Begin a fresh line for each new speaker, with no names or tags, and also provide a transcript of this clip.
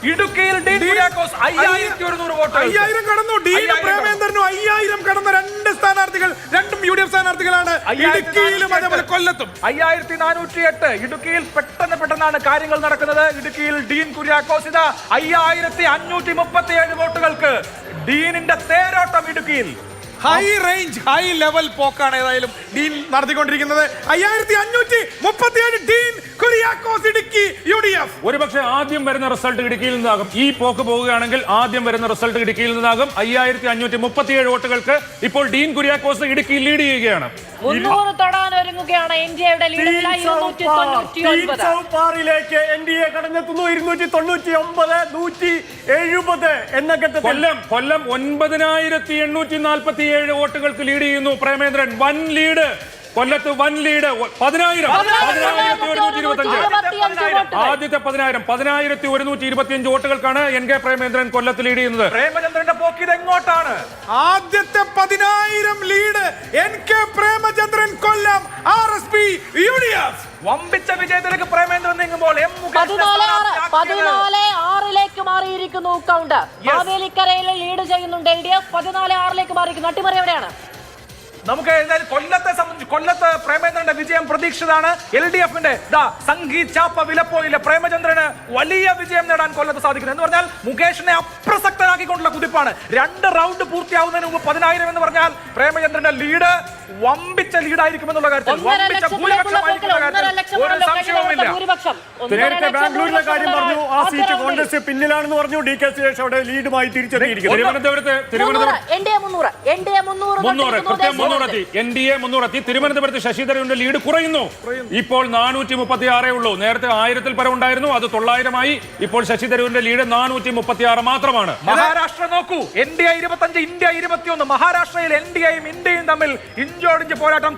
ഇടുക്കിയിൽ ഡീൻ കുര്യാക്കോസ് 5100 വോട്ട്.
5000 കടന്നു. ഡീൻ പ്രേമേന്ദ്രനും 5000 കടന്ന രണ്ട് സ്ഥാനാർത്ഥികൾ, രണ്ടും UDF സ്ഥാനാർത്ഥികളാണ്. ഇടുക്കിയിലും അതേപോലെ കൊല്ലത്തും
5408. ഇടുക്കിയിൽ പെട്ടെന്നാണ് കാര്യങ്ങൾ നടക്കുന്നത്. ഇടുക്കിയിൽ ഡീൻ കുര്യാക്കോസ് ഇതാ 5537 വോട്ടുകൾക്ക് ഡീനിന്റെ തേരോട്ടം ഇടുക്കിയിൽ.
ഹൈ റേഞ്ച്, ഹൈ ലെവൽ പോക്കാണ് ഏതായാലും ഡീൻ നടത്തിക്കൊണ്ടിരിക്കുന്നത്. 5537 ഡീൻ കുര്യാക്കോസ് ഇടുക്കി UDF.
ഒരുപക്ഷെ ആദ്യം വരുന്ന റിസൾട്ട് ഇടുക്കിയിൽ നിന്നാകും. ഈ പോക്ക് പോവുകയാണെങ്കിൽ ആദ്യം വരുന്ന റിസൾട്ട് ഇടുക്കിയിൽ നിന്നാകും. 5537 വോട്ടുകൾക്ക് ഇപ്പോൾ ഡീൻ കുര്യാക്കോസ് ഇടുക്കിയിൽ ലീഡ് ചെയ്യുകയാണ്.
300 തൊടാൻ ഒരുങ്ങുകയാണ് ഇന്ത്യയുടെ ലീഡിലേക്ക്
NDA കടന്നെത്തുന്നു. 299, 170 എന്ന ഘട്ടത്തിൽ
കൊല്ലം 9847 വോട്ടുകൾക്ക് ലീഡ് ചെയ്യുന്നു പ്രേമേന്ദ്രൻ. വൻ ലീഡ് കൊല്ലത്ത്, വൻ ലീഡ്. 10,125. ആദ്യത്തെ 10,125 വോട്ടുകൾക്കാണ് NK പ്രേമേന്ദ്രൻ കൊല്ലത്ത് ലീഡ് ചെയ്യുന്നത്.
പ്രേമചന്ദ്രന്റെ പോക്ക് ഇത് എങ്ങോട്ടാണ്?
ആദ്യത്തെ 10,000 ലീഡ് NK പ്രേമചന്ദ്രൻ കൊല്ലം RSP UDF.
വമ്പിച്ച വിജയത്തിലേക്ക് പ്രേമേന്ദ്രൻ നീങ്ങുമ്പോൾ
14-6 മാറിയിരിക്കുന്നു കൗണ്ട്. മാവേലിക്കരയിൽ ലീഡ് ചെയ്യുന്നുണ്ട് LDF. 14-6 മാറിയിരിക്കുന്നു. അട്ടിമറി എവിടെയാണ്?
നമുക്ക് കൊല്ലത്തെ സംബന്ധിച്ച് കൊല്ലത്ത് പ്രേമചന്ദ്രന്റെ വിജയം പ്രതീക്ഷിച്ചതാണ്. LDFന്റെ സംഗീത് ചാപ്പ വിലപ്പോയില്ല. പ്രേമചന്ദ്രന് വലിയ വിജയം നേടാൻ കൊല്ലത്ത് സാധിക്കുന്നു. എന്ന് പറഞ്ഞാൽ മുകേഷിനെ അപ്രസക്തനാക്കിക്കൊണ്ടുള്ള കുതിപ്പാണ്. 2 റൗണ്ട് പൂർത്തിയാവുന്നതിന് മുമ്പ് 10,000 എന്ന് പറഞ്ഞാൽ പ്രേമചന്ദ്രന്റെ ലീഡ് വമ്പിച്ച ലീഡായിരിക്കുമെന്നുള്ള കാര്യത്തിൽ ഒരു സംശയവുമില്ല.
നേരത്തെ ബാംഗ്ലൂരിലെ കാര്യം പറഞ്ഞു. ആ സീറ്റ് കോൺഗ്രസ് പിന്നിലാണെന്ന് പറഞ്ഞു. DK സുരേഷ് അവിടെ ലീഡുമായി തിരിച്ചെത്തിയിരിക്കുന്നു.
തിരുവനന്തപുരത്ത് NDA 300 എത്തി. തിരുവനന്തപുരത്ത് ശശി തരൂരിന്റെ ലീഡ് കുറയുന്നു. ഇപ്പോൾ 436 ഉള്ളൂ. നേരത്തെ 1000-ൽ പരം ഉണ്ടായിരുന്നു, അത് 900 ആയി. ഇപ്പോൾ ശശി തരൂരിന്റെ ലീഡ് 436 മാത്രമാണ്.
മഹാരാഷ്ട്ര നോക്കൂ, NDA 25, ഇന്ത്യ 21. മഹാരാഷ്ട്രയിൽ NDAയും ഇന്ത്യയും തമ്മിൽ ഇഞ്ചോടിഞ്ച് പോരാട്ടം.